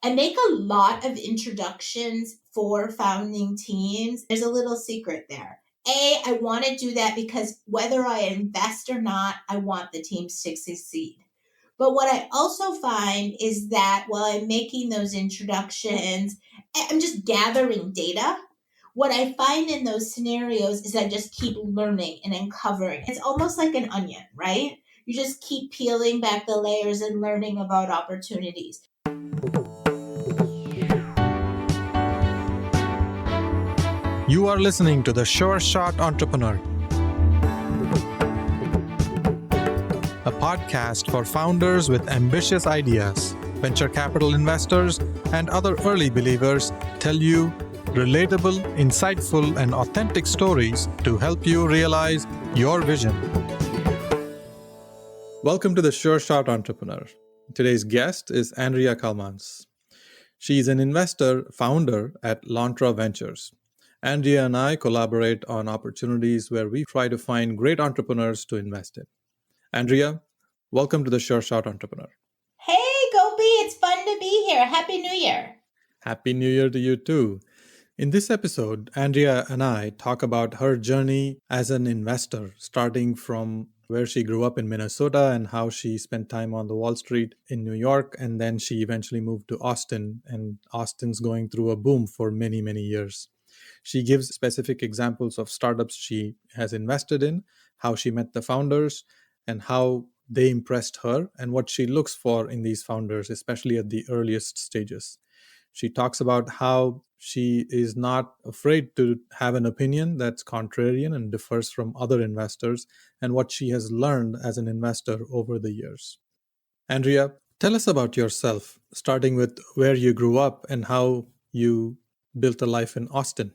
I make a lot of introductions for founding teams. There's a little secret there. I want to do that because whether I invest or not, I want the teams to succeed. But what I also find is that while I'm making those introductions, I'm just gathering data. What I find in those scenarios is I just keep learning and uncovering. It's almost like an onion, right? You just keep peeling back the layers and learning about opportunities. You are listening to The Sure Shot Entrepreneur, a podcast for founders with ambitious ideas. Venture capital investors and other early believers tell you relatable, insightful, and authentic stories to help you realize your vision. Welcome to The Sure Shot Entrepreneur. Today's guest is Andrea Kalmans. She's an investor founder at Lontra Ventures. Andrea and I collaborate on opportunities where we try to find great entrepreneurs to invest in. Andrea, welcome to the Sure Shot Entrepreneur. Hey, Gopi, it's fun to be here. Happy New Year. Happy New Year to you too. In this episode, Andrea and I talk about her journey as an investor, starting from where she grew up in Minnesota and how she spent time on the Wall Street in New York, and then she eventually moved to Austin, and Austin's going through a boom for many, many years. She gives specific examples of startups she has invested in, how she met the founders, and how they impressed her, and what she looks for in these founders, especially at the earliest stages. She talks about how she is not afraid to have an opinion that's contrarian and differs from other investors, and what she has learned as an investor over the years. Andrea, tell us about yourself, starting with where you grew up and how you built a life in Austin.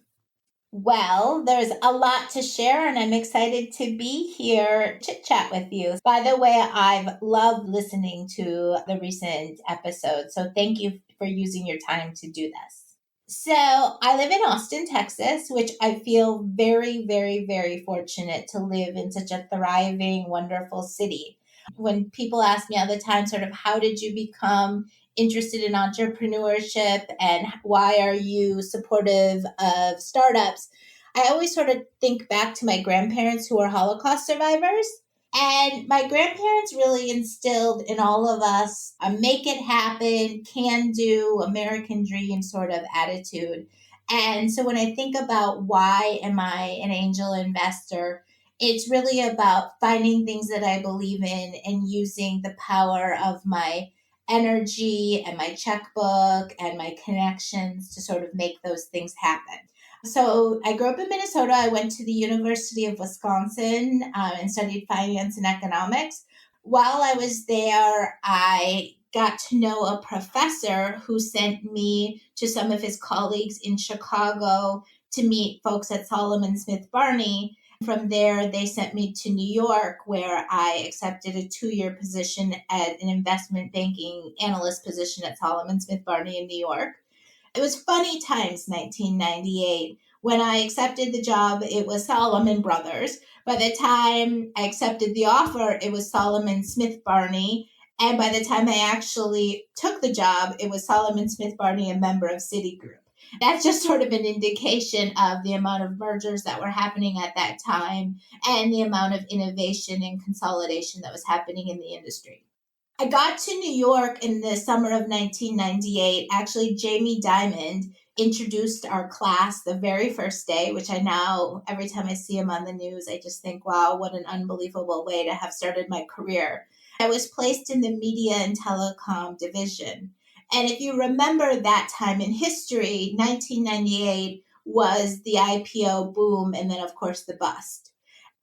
Well, there's a lot to share, and I'm excited to be here chit-chat with you. By the way, I've loved listening to the recent episodes, so thank you for using your time to do this. So I live in Austin, Texas, which I feel very, very, very fortunate to live in such a thriving, wonderful city. When people ask me all the time, sort of, how did you become interested in entrepreneurship and why are you supportive of startups? I always sort of think back to my grandparents who are Holocaust survivors. And my grandparents really instilled in all of us a make it happen, can do, American dream sort of attitude. And so when I think about why am I an angel investor, it's really about finding things that I believe in and using the power of my energy and my checkbook and my connections to sort of make those things happen. So I grew up in Minnesota. I went to the University of Wisconsin and studied finance and economics. While I was there, I got to know a professor who sent me to some of his colleagues in Chicago to meet folks at Salomon Smith Barney. From there, they sent me to New York, where I accepted a 2-year position at an investment banking analyst position at Salomon Smith Barney in New York. It was funny times, 1998. When I accepted the job, it was Salomon Brothers. By the time I accepted the offer, it was Salomon Smith Barney. And by the time I actually took the job, it was Salomon Smith Barney, a member of Citigroup. That's just sort of an indication of the amount of mergers that were happening at that time and the amount of innovation and consolidation that was happening in the industry. I got to New York in the summer of 1998. Actually, Jamie Dimon introduced our class the very first day, which I now, every time I see him on the news, I just think, wow, what an unbelievable way to have started my career. I was placed in the media and telecom division. And if you remember that time in history, 1998 was the IPO boom and then, of course, the bust.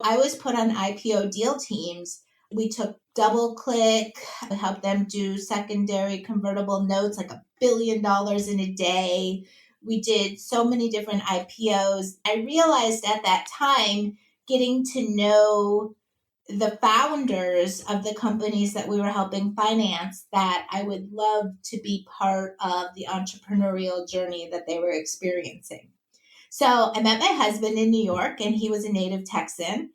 I was put on IPO deal teams. We took DoubleClick, helped them do secondary convertible notes, like $1 billion in a day. We did so many different IPOs. I realized at that time, getting to know the founders of the companies that we were helping finance, that I would love to be part of the entrepreneurial journey that they were experiencing. So I met my husband in New York, and he was a native Texan.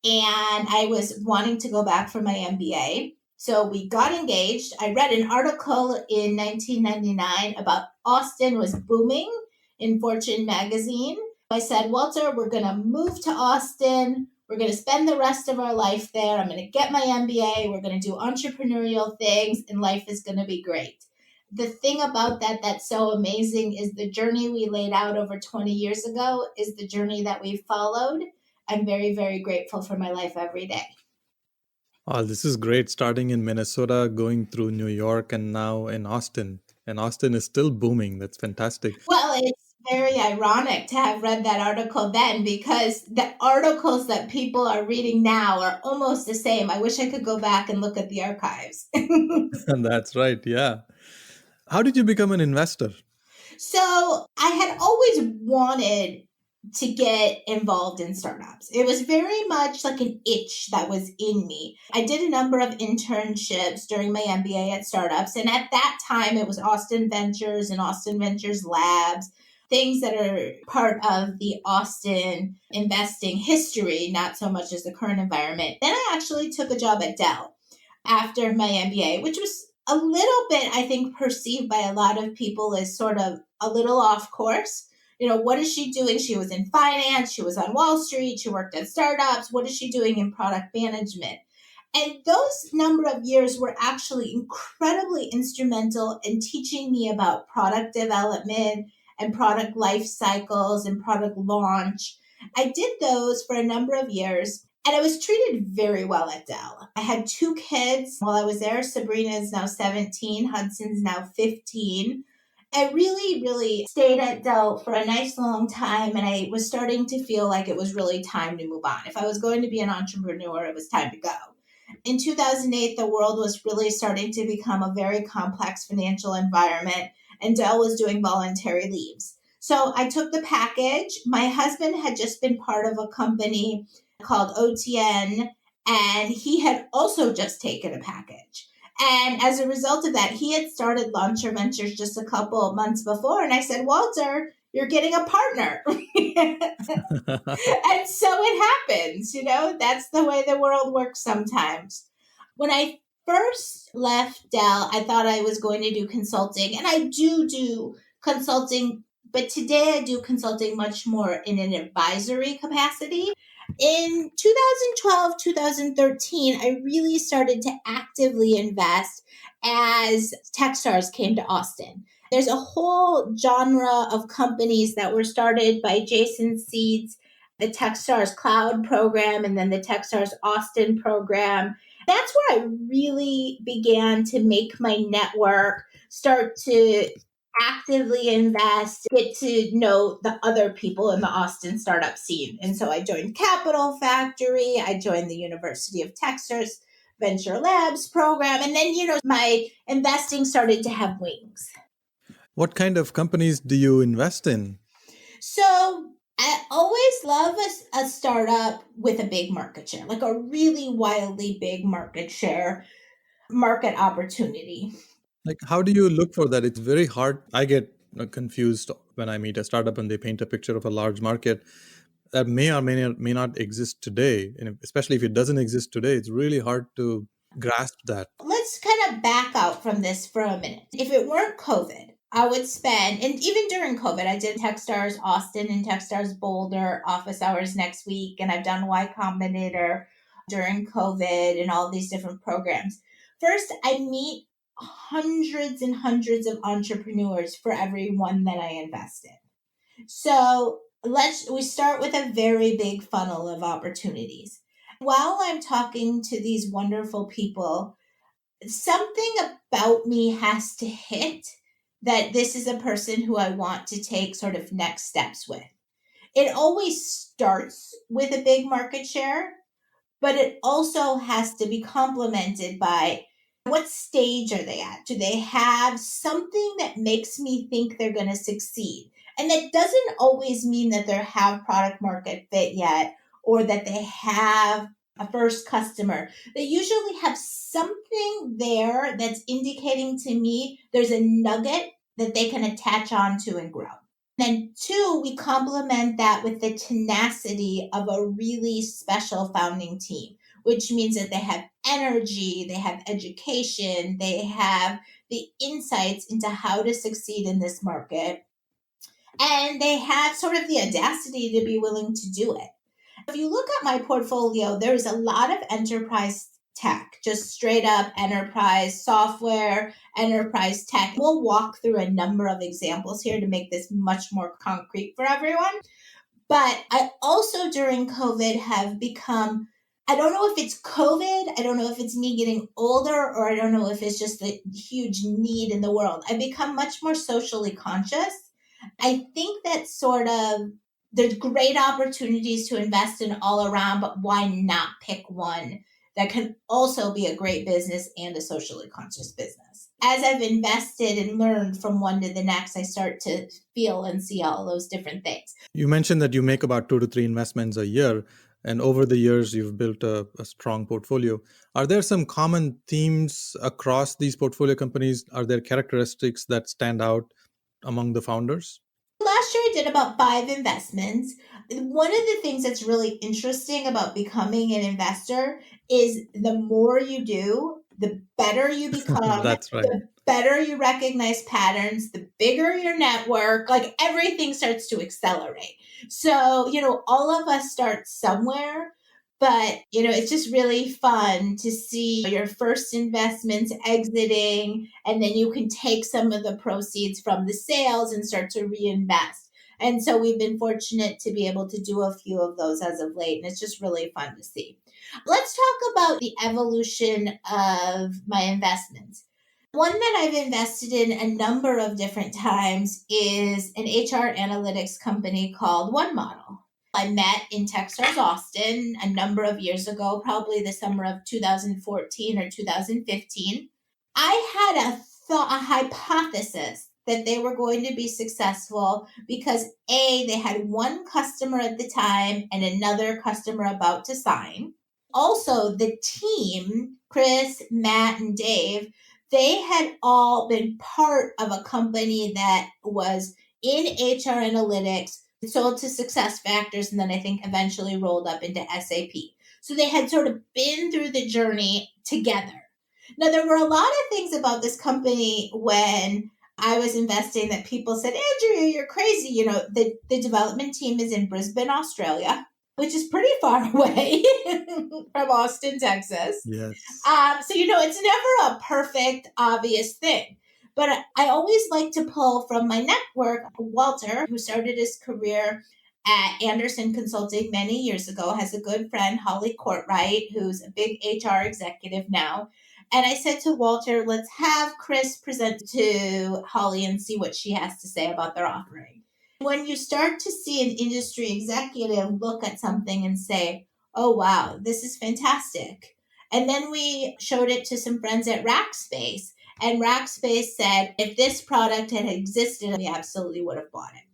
And I was wanting to go back for my MBA. So we got engaged. I read an article in 1999 about Austin was booming in Fortune magazine. I said, Walter, we're going to move to Austin. We're going to spend the rest of our life there. I'm going to get my MBA. We're going to do entrepreneurial things, and life is going to be great. The thing about that that's so amazing is the journey we laid out over 20 years ago is the journey that we've followed. I'm very, very grateful for my life every day. Oh, this is great. Starting in Minnesota, going through New York, and now in Austin. And Austin is still booming. That's fantastic. Well, it's very ironic to have read that article then because the articles that people are reading now are almost the same. I wish I could go back and look at the archives. That's right. Yeah. How did you become an investor? So I had always wanted to get involved in startups. It was very much like an itch that was in me. I did a number of internships during my MBA at startups. And at that time, it was Austin Ventures and Austin Ventures Labs, things that are part of the Austin investing history, not so much as the current environment. Then I actually took a job at Dell after my MBA, which was a little bit, I think, perceived by a lot of people as sort of a little off course. You know, what is she doing? She was in finance, she was on Wall Street, she worked at startups. What is she doing in product management? And those number of years were actually incredibly instrumental in teaching me about product development and product life cycles and product launch. I did those for a number of years. And I was treated very well at Dell. I had 2 kids while I was there. Sabrina is now 17, Hudson's now 15. I really, really stayed at Dell for a nice long time, and I was starting to feel like it was really time to move on. If I was going to be an entrepreneur, it was time to go. In 2008, the world was really starting to become a very complex financial environment, and Dell was doing voluntary leaves. So I took the package. My husband had just been part of a company called OTN, and he had also just taken a package. And as a result of that, he had started Lontra Ventures just a couple of months before. And I said, Walter, you're getting a partner. And so it happens, that's the way the world works sometimes. When I first left Dell, I thought I was going to do consulting, and I do consulting, but today I do consulting much more in an advisory capacity. In 2012, 2013, I really started to actively invest as Techstars came to Austin. There's a whole genre of companies that were started by Jason Seeds, the Techstars Cloud program, and then the Techstars Austin program. That's where I really began to make my network, start to actively invest, get to know the other people in the Austin startup scene. And so I joined Capital Factory, I joined the University of Texas Venture Labs program, and then, my investing started to have wings. What kind of companies do you invest in? So I always love a startup with a big market share, like a really wildly big market share, market opportunity. Like, how do you look for that? It's very hard. I get confused when I meet a startup and they paint a picture of a large market that may or may not exist today. And especially if it doesn't exist today, it's really hard to grasp that. Let's kind of back out from this for a minute. If it weren't COVID, I would spend, and even during COVID, I did Techstars Austin and Techstars Boulder office hours next week, and I've done Y Combinator during COVID and all these different programs. First, I meet hundreds and hundreds of entrepreneurs for every one that I invest in. So we start with a very big funnel of opportunities. While I'm talking to these wonderful people, something about me has to hit that this is a person who I want to take sort of next steps with. It always starts with a big market share, but it also has to be complemented by what stage are they at? Do they have something that makes me think they're going to succeed? And that doesn't always mean that they have product market fit yet or that they have a first customer. They usually have something there that's indicating to me there's a nugget that they can attach onto and grow. Then 2, we complement that with the tenacity of a really special founding team. which means that they have energy, they have education, they have the insights into how to succeed in this market, and they have sort of the audacity to be willing to do it. If you look at my portfolio, there's a lot of enterprise tech, just straight up enterprise software, enterprise tech. We'll walk through a number of examples here to make this much more concrete for everyone. But I also during COVID have become, I don't know if it's COVID, I don't know if it's me getting older, or I don't know if it's just the huge need in the world. I've become much more socially conscious. I think that sort of there's great opportunities to invest in all around, but why not pick one that can also be a great business and a socially conscious business? As I've invested and learned from one to the next, I start to feel and see all those different things. You mentioned that you make about 2 to 3 investments a year, and over the years, you've built a strong portfolio. Are there some common themes across these portfolio companies? Are there characteristics that stand out among the founders? Last year, I did about 5 investments. One of the things that's really interesting about becoming an investor is the more you do, the better you become, That's right. the better you recognize patterns, the bigger your network, like everything starts to accelerate. So, all of us start somewhere. But, it's just really fun to see your first investments exiting, and then you can take some of the proceeds from the sales and start to reinvest. And so we've been fortunate to be able to do a few of those as of late, and it's just really fun to see. Let's talk about the evolution of my investments. One that I've invested in a number of different times is an HR analytics company called One Model. I met in Texas, Austin, a number of years ago, probably the summer of 2014 or 2015. I had a hypothesis that they were going to be successful because they had one customer at the time and another customer about to sign. Also, the team, Chris, Matt, and Dave, they had all been part of a company that was in HR analytics, sold to Success Factors, and then I think eventually rolled up into SAP. So they had sort of been through the journey together. Now, there were a lot of things about this company when I was investing that people said, Andrea, you're crazy. The development team is in Brisbane, Australia, which is pretty far away from Austin, Texas. Yes. So, it's never a perfect, obvious thing. But I always like to pull from my network. Walter, who started his career at Anderson Consulting many years ago, has a good friend, Holly Courtwright, who's a big HR executive now. And I said to Walter, let's have Chris present to Holly and see what she has to say about their offering. When you start to see an industry executive look at something and say, oh, wow, this is fantastic. And then we showed it to some friends at Rackspace. And Rackspace said, if this product had existed, we absolutely would have bought it.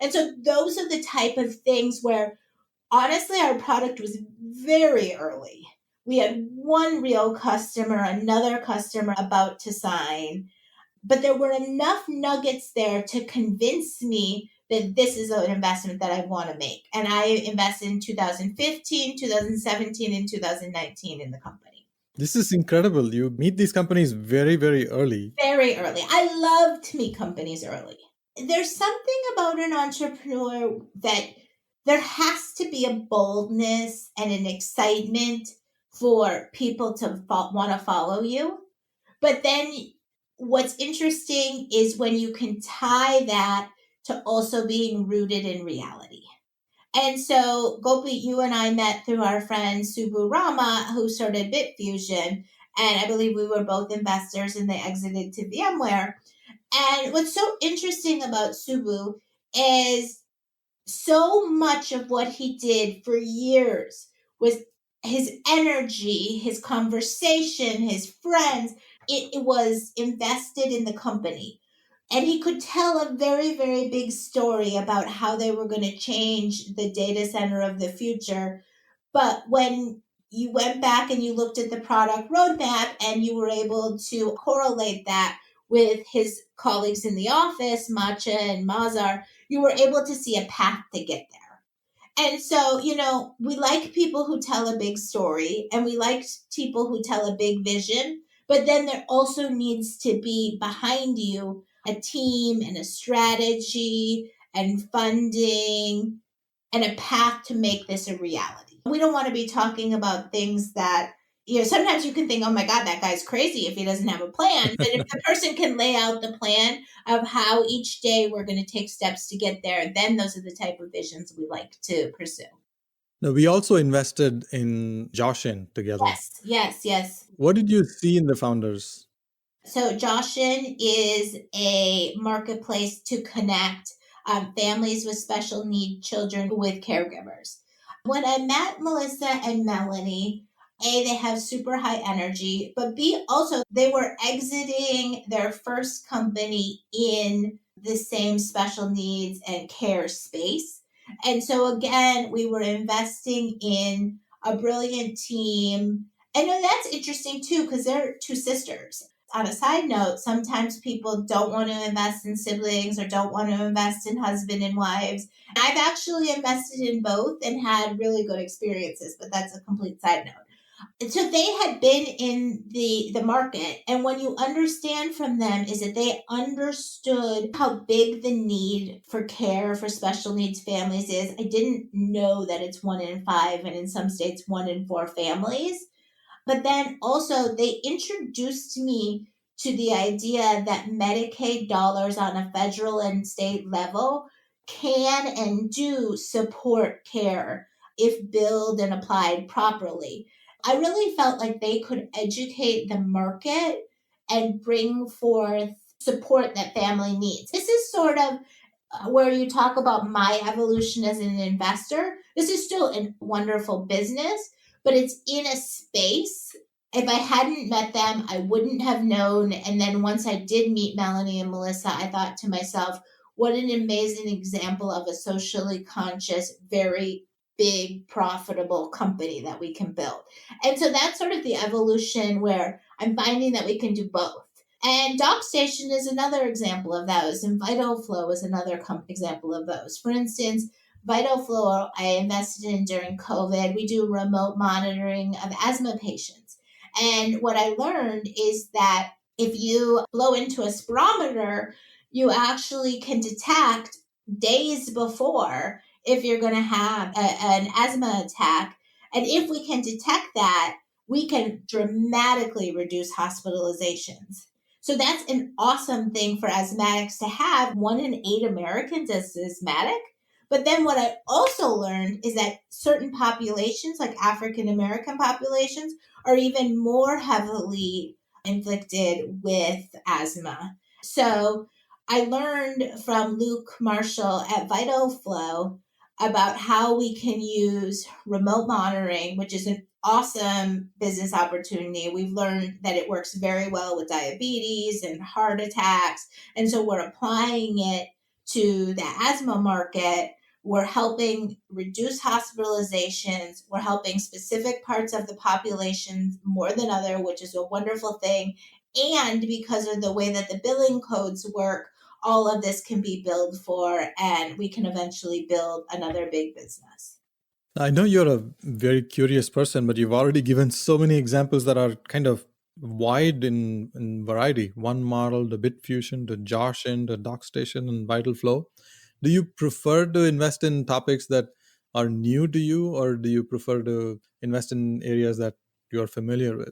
And so those are the type of things where, honestly, our product was very early. We had one real customer, another customer about to sign, but there were enough nuggets there to convince me that this is an investment that I want to make. And I invested in 2015, 2017, and 2019 in the company. This is incredible. You meet these companies very, very early. Very early. I love to meet companies early. There's something about an entrepreneur that there has to be a boldness and an excitement for people to want to follow you. But then what's interesting is when you can tie that to also being rooted in reality. And so, Gopi, you and I met through our friend Subbu Rama, who started Bitfusion. And I believe we were both investors and they exited to VMware. And what's so interesting about Subbu is so much of what he did for years was his energy, his conversation, his friends. It was invested in the company. And he could tell a very, very big story about how they were going to change the data center of the future. But when you went back and you looked at the product roadmap and you were able to correlate that with his colleagues in the office, Macha and Mazar, you were able to see a path to get there. And so, we like people who tell a big story and we like people who tell a big vision, but then there also needs to be behind you a team and a strategy and funding and a path to make this a reality. We don't want to be talking about things that, sometimes you can think, oh my God, that guy's crazy if he doesn't have a plan. But if the person can lay out the plan of how each day we're going to take steps to get there, then those are the type of visions we like to pursue. Now, we also invested in Joshin together. Yes, yes, yes. What did you see in the founders? So Joshin is a marketplace to connect families with special need children with caregivers. When I met Melissa and Melanie, A, they have super high energy, but B, also they were exiting their first company in the same special needs and care space. And so again, we were investing in a brilliant team. And that's interesting too, because they're two sisters. On a side note, sometimes people don't want to invest in siblings or don't want to invest in husband and wives. I've actually invested in both and had really good experiences, but that's a complete side note. And so they had been in the market, and when you understand from them is that they understood how big the need for care for special needs families is. I didn't know that it's 1 in 5 and in some states 1 in 4 families. But then also, they introduced me to the idea that Medicaid dollars on a federal and state level can and do support care if billed and applied properly. I really felt like they could educate the market and bring forth support that family needs. This is sort of where you talk about my evolution as an investor. This is still a wonderful business, but it's in a space. If I hadn't met them, I wouldn't have known. And then once I did meet Melanie and Melissa, I thought to myself, what an amazing example of a socially conscious, very big, profitable company that we can build. And so that's sort of the evolution where I'm finding that we can do both. And DocStation is another example of those, and VitalFlow is another example of those. For instance, VitalFlow I invested in during COVID. We do remote monitoring of asthma patients. And what I learned is that if you blow into a spirometer, you actually can detect days before if you're going to have an asthma attack. And if we can detect that, we can dramatically reduce hospitalizations. So that's an awesome thing for asthmatics to have. 1 in 8 Americans is asthmatic. But then what I also learned is that certain populations, like African American populations, are even more heavily inflicted with asthma. So I learned from Luke Marshall at VitalFlow about how we can use remote monitoring, which is an awesome business opportunity. We've learned that it works very well with diabetes and heart attacks. And so we're applying it to the asthma market. We're helping reduce hospitalizations. We're helping specific parts of the population more than other, which is a wonderful thing. And because of the way that the billing codes work, all of this can be billed for, and we can eventually build another big business. I know you're a very curious person, but you've already given so many examples that are kind of wide in variety. One model, the Bitfusion, the Joshin, the DocStation, and VitalFlow. Do you prefer to invest in topics that are new to you, or do you prefer to invest in areas that you're familiar with?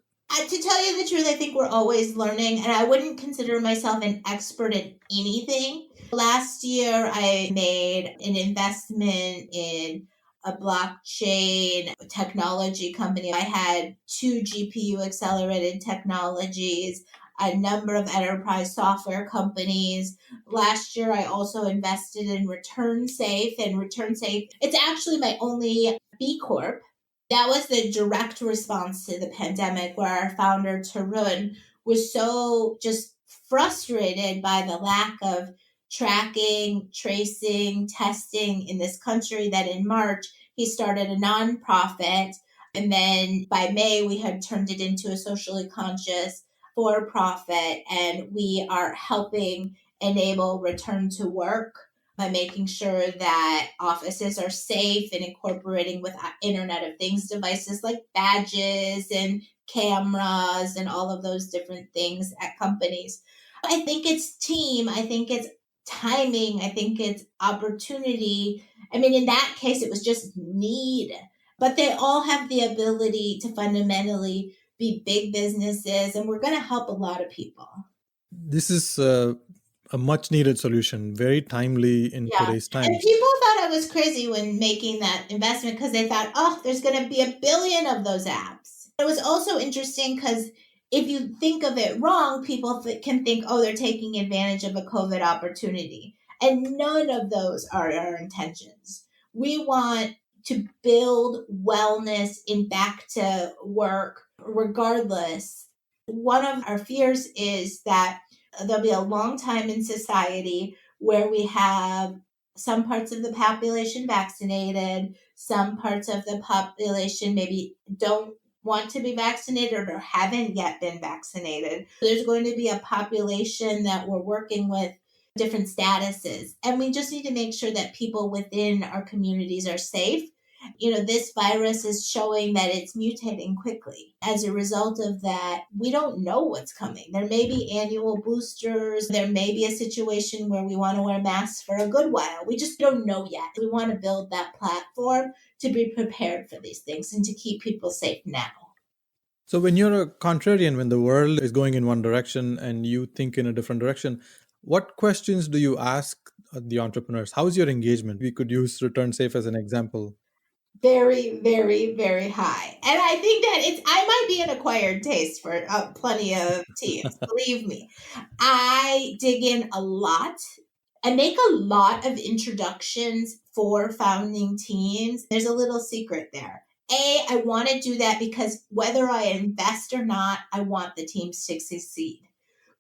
To tell you the truth, I think we're always learning, and I wouldn't consider myself an expert in anything. Last year, I made an investment in a blockchain technology company. I had 2 GPU accelerated technologies, a number of enterprise software companies. Last year, I also invested in Return Safe, and Return Safe, it's actually my only B Corp. That was the direct response to the pandemic, where our founder, Tarun, was so just frustrated by the lack of tracking, tracing, testing in this country that in March he started a nonprofit. And then by May, we had turned it into a socially conscious for profit. And we are helping enable return to work by making sure that offices are safe and incorporating with Internet of Things devices like badges and cameras and all of those different things at companies. I think it's team. I think it's timing. I think it's opportunity. I mean, in that case, it was just need, but they all have the ability to fundamentally be big businesses, and we're going to help a lot of people. This is a much needed solution, very timely in Yeah. today's And times. people thought I was crazy when making that investment because they thought, oh, there's going to be a billion of those apps. It was also interesting because if you think of it wrong, people can think, oh, they're taking advantage of a COVID opportunity. And none of those are our intentions. We want to build wellness in back to work regardless. One of our fears is that there'll be a long time in society where we have some parts of the population vaccinated, some parts of the population maybe don't want to be vaccinated or haven't yet been vaccinated. There's going to be a population that we're working with different statuses. And we just need to make sure that people within our communities are safe. This virus is showing that it's mutating quickly. As a result of that, we don't know what's coming. There may be annual boosters. There may be a situation where we want to wear masks for a good while. We just don't know yet. We want to build that platform to be prepared for these things and to keep people safe now. So, when you're a contrarian, when the world is going in one direction and you think in a different direction, what questions do you ask the entrepreneurs? How's your engagement? We could use Return Safe as an example. Very, very, very high. And I think that I might be an acquired taste for plenty of teams. Believe me, I dig in a lot. I make a lot of introductions for founding teams. There's a little secret there. I want to do that because whether I invest or not, I want the teams to succeed.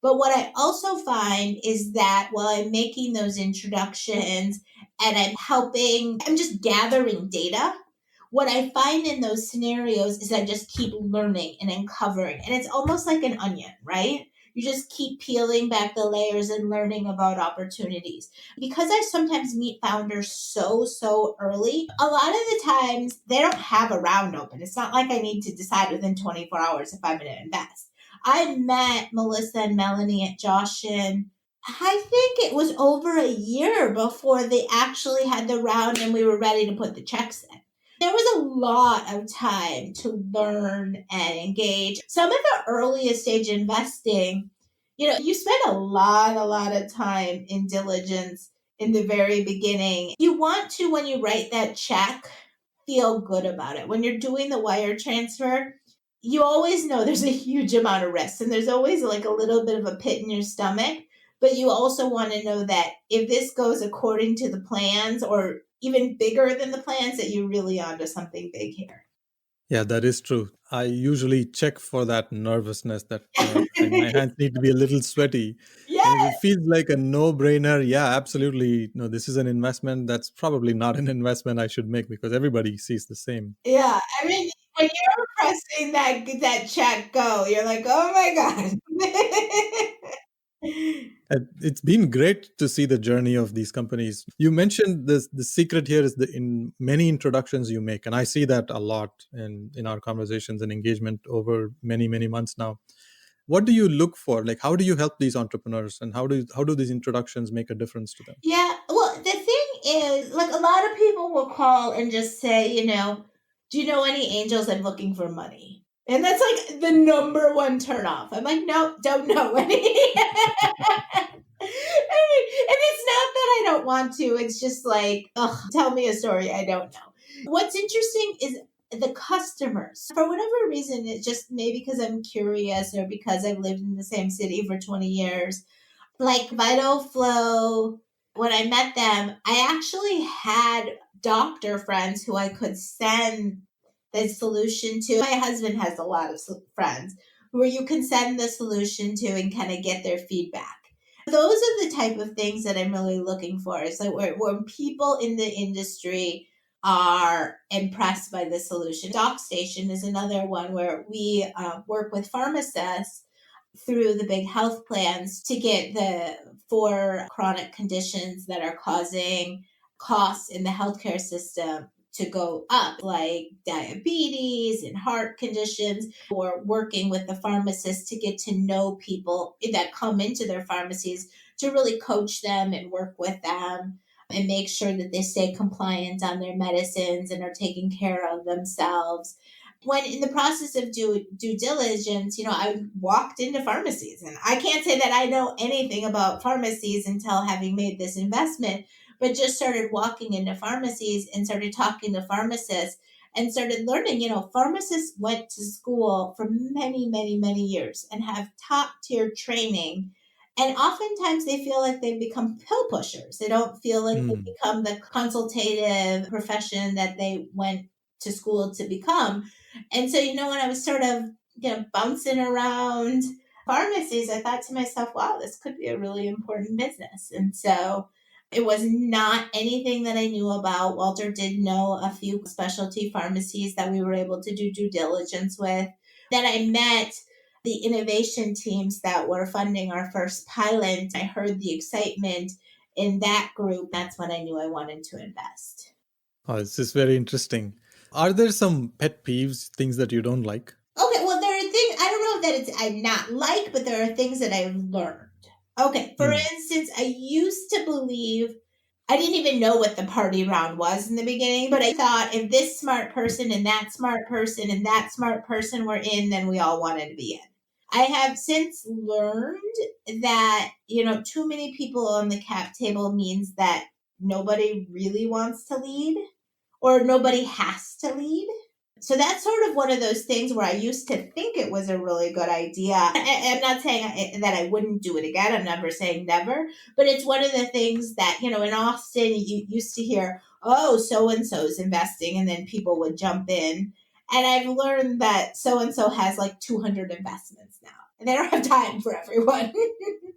But what I also find is that while I'm making those introductions and I'm just gathering data. What I find in those scenarios is I just keep learning and uncovering. And it's almost like an onion, right? You just keep peeling back the layers and learning about opportunities. Because I sometimes meet founders so early, a lot of the times they don't have a round open. It's not like I need to decide within 24 hours if I'm going to invest. I met Melissa and Melanie at Joshin. I think it was over a year before they actually had the round and we were ready to put the checks in. There was a lot of time to learn and engage. Some of the earliest stage investing, you spend a lot of time in diligence in the very beginning. You want to, when you write that check, feel good about it. When you're doing the wire transfer, you always know there's a huge amount of risk and there's always like a little bit of a pit in your stomach. But you also want to know that if this goes according to the plans or even bigger than the plans, that you're really onto something big here. Yeah, that is true. I usually check for that nervousness that my hands need to be a little sweaty. And if Yeah, it feels like a no-brainer, yeah, absolutely. No, this is an investment that's probably not an investment I should make because everybody sees the same. yeah. I mean, when you're pressing that check go, you're like, oh my God. And it's been great to see the journey of these companies. You mentioned the secret here is in many introductions you make, and I see that a lot in our conversations and engagement over many months now. What do you look for? Like, how do you help these entrepreneurs, and how do these introductions make a difference to them? Yeah, well, the thing is, like, a lot of people will call and just say, do you know any angels? I'm looking for money. And that's like the number one turnoff. I'm like, no, don't know any. And it's not that I don't want to. It's just like, ugh, tell me a story I don't know. What's interesting is the customers. For whatever reason, it's just maybe because I'm curious or because I've lived in the same city for 20 years. Like Vital Flow, when I met them, I actually had doctor friends who I could send the solution to. My husband has a lot of friends where you can send the solution to and kind of get their feedback. Those are the type of things that I'm really looking for. It's like when people in the industry are impressed by the solution. DocStation is another one where we work with pharmacists through the big health plans to get the 4 chronic conditions that are causing costs in the healthcare system to go up, like diabetes and heart conditions, or working with the pharmacists to get to know people that come into their pharmacies to really coach them and work with them and make sure that they stay compliant on their medicines and are taking care of themselves. When in the process of due diligence, I walked into pharmacies, and I can't say that I know anything about pharmacies until having made this investment, but just started walking into pharmacies and started talking to pharmacists and started learning. Pharmacists went to school for many, many, many years and have top tier training. And oftentimes they feel like they've become pill pushers. They don't feel like they Mm. become the consultative profession that they went to school to become. And so, when I was sort of, bouncing around pharmacies, I thought to myself, wow, this could be a really important business. And so it was not anything that I knew about. Walter did know a few specialty pharmacies that we were able to do due diligence with. Then I met the innovation teams that were funding our first pilot. I heard the excitement in that group. That's when I knew I wanted to invest. Oh, this is very interesting. Are there some pet peeves, things that you don't like? Okay, well, there are things, I don't know that I not like, but there are things that I've learned. Okay, for Mm. instance, I used to believe, I didn't even know what the party round was in the beginning, but I thought if this smart person and that smart person and that smart person were in, then we all wanted to be in. I have since learned that, too many people on the cap table means that nobody really wants to lead or nobody has to lead. So that's sort of one of those things where I used to think it was a really good idea. I'm not saying that I wouldn't do it again. I'm never saying never, but it's one of the things that, in Austin, you used to hear, oh, so and so's investing, and then people would jump in. And I've learned that so and so has like 200 investments now, and they don't have time for everyone.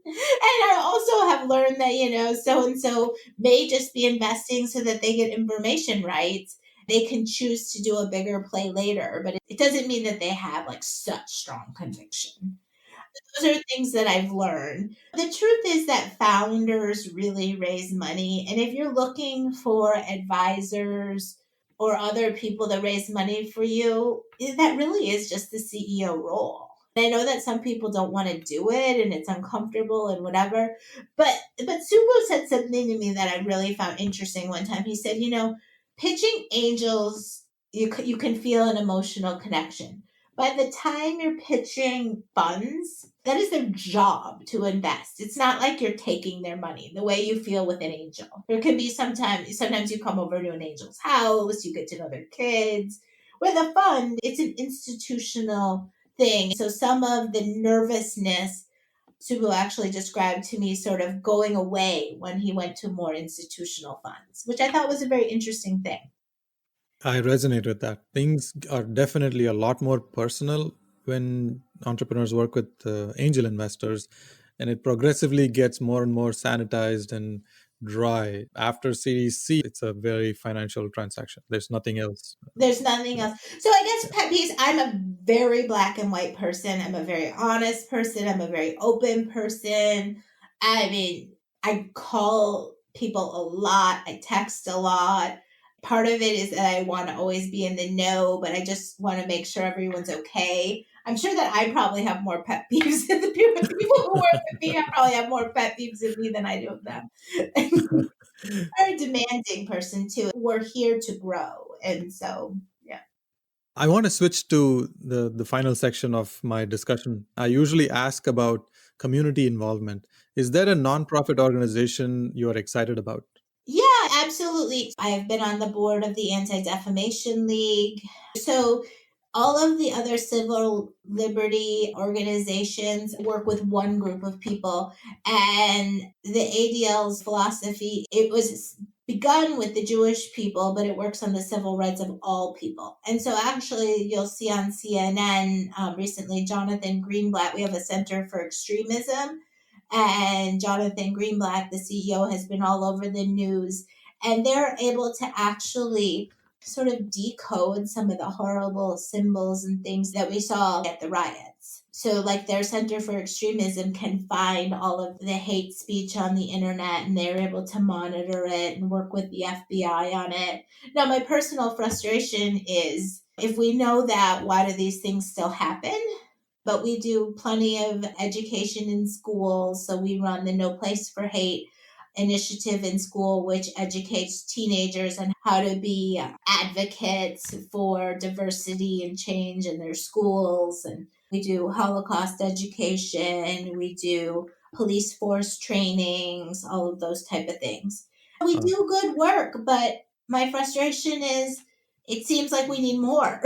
And I also have learned that, so and so may just be investing so that they get information right. They can choose to do a bigger play later, but it doesn't mean that they have like such strong conviction. Those are things that I've learned. The truth is that founders really raise money. And if you're looking for advisors or other people that raise money for you, that really is just the CEO role. I know that some people don't want to do it and it's uncomfortable and whatever. But Subo said something to me that I really found interesting one time. He said, pitching angels, you can feel an emotional connection. By the time you're pitching funds, that is their job to invest. It's not like you're taking their money the way you feel with an angel. There can be sometimes you come over to an angel's house, you get to know their kids. With a fund, it's an institutional thing. So some of the nervousness Subu actually described to me sort of going away when he went to more institutional funds, which I thought was a very interesting thing. I resonate with that. Things are definitely a lot more personal when entrepreneurs work with angel investors, and it progressively gets more and more sanitized and dry. After Series C, it's a very financial transaction. There's nothing else. There's nothing Yeah. else. So I guess Yeah. pet peeves, I'm a very black and white person. I'm a very honest person. I'm a very open person. I mean, I call people a lot. I text a lot. Part of it is that I want to always be in the know, but I just want to make sure everyone's okay. I'm sure that I probably have more pet peeves than the people who work with me. I probably have more pet peeves of me than I do of them. Very demanding person too. We're here to grow. And so, yeah. I want to switch to the final section of my discussion. I usually ask about community involvement. Is there a nonprofit organization you are excited about? Yeah, absolutely. I've been on the board of the Anti-Defamation League. So all of the other civil liberty organizations work with one group of people. And the ADL's philosophy, it was begun with the Jewish people, but it works on the civil rights of all people. And so actually, you'll see on CNN recently, Jonathan Greenblatt, we have a Center for Extremism. And Jonathan Greenblatt, the CEO, has been all over the news. And they're able to actually sort of decode some of the horrible symbols and things that we saw at the riots. So, like, their Center for Extremism can find all of the hate speech on the internet, and they're able to monitor it and work with the FBI on it. Now, my personal frustration is, if we know that, why do these things still happen? But we do plenty of education in schools. So we run the No Place for Hate initiative in school, which educates teenagers on how to be advocates for diversity and change in their schools. And we do Holocaust education, we do police force trainings, all of those type of things. We do good work, but my frustration is it seems like we need more.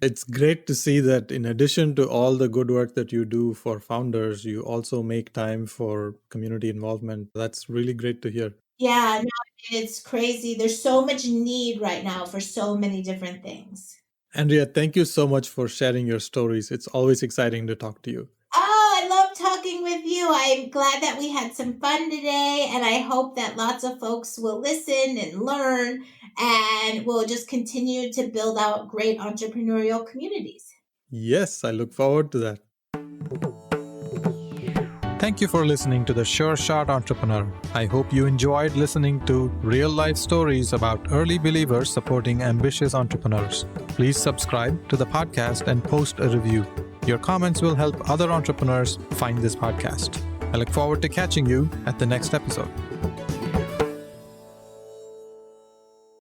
It's great to see that in addition to all the good work that you do for founders, you also make time for community involvement. That's really great to hear. Yeah, no, it's crazy. There's so much need right now for so many different things. Andrea, thank you so much for sharing your stories. It's always exciting to talk to you. Oh, I love talking with you. I'm glad that we had some fun today, and I hope that lots of folks will listen and learn, and we'll just continue to build out great entrepreneurial communities. Yes, I look forward to that. Thank you for listening to The Sure Shot Entrepreneur. I hope you enjoyed listening to real-life stories about early believers supporting ambitious entrepreneurs. Please subscribe to the podcast and post a review. Your comments will help other entrepreneurs find this podcast. I look forward to catching you at the next episode.